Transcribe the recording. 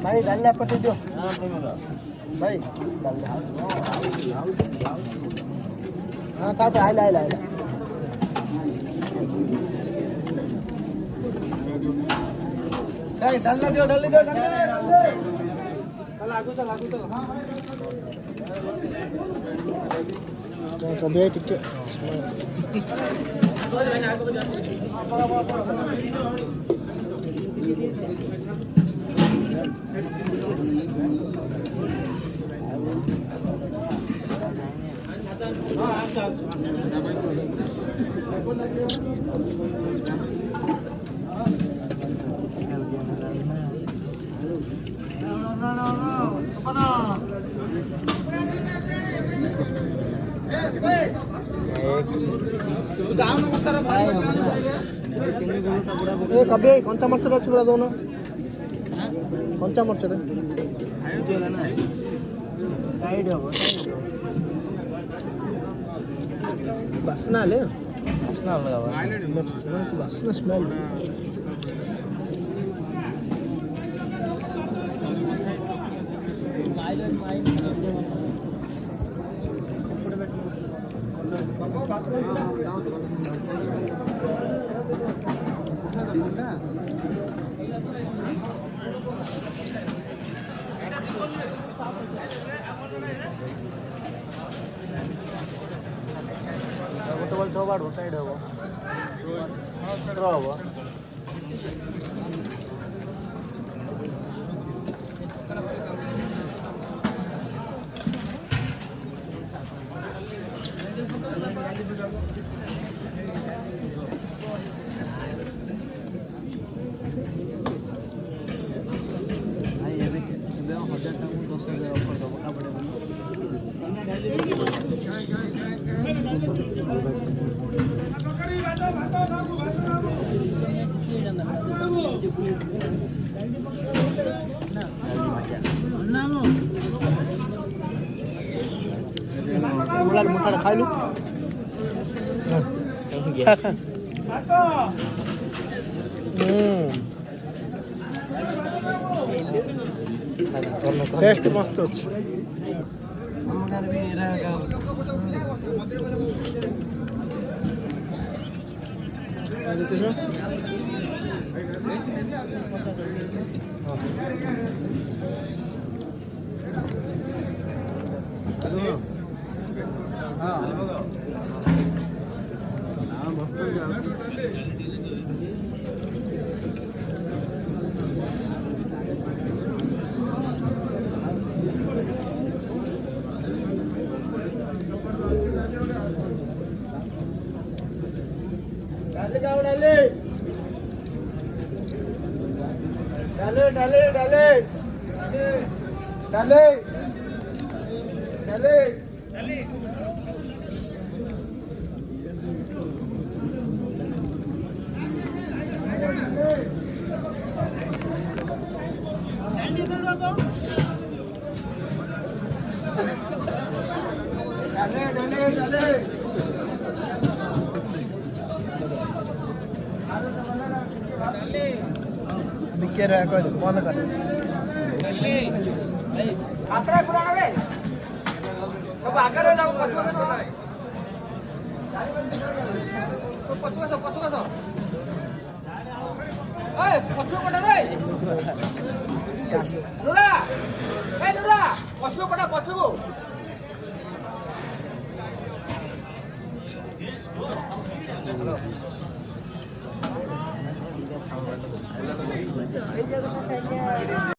भाई डालना पट्टी दो भाई हाँ का तो आइला आइला आइला भाई डालना दो डाल दो डाल दे चल आगू चल कभी आई टिके कभी कंचा मर्च अच्छी पूरा दोनों कंचा मर्च बासना ले बासना स्मेल साइड हम मुठा खाई लू टेस्ट मस्त अच्छे बंद कर सब आगे पछुआ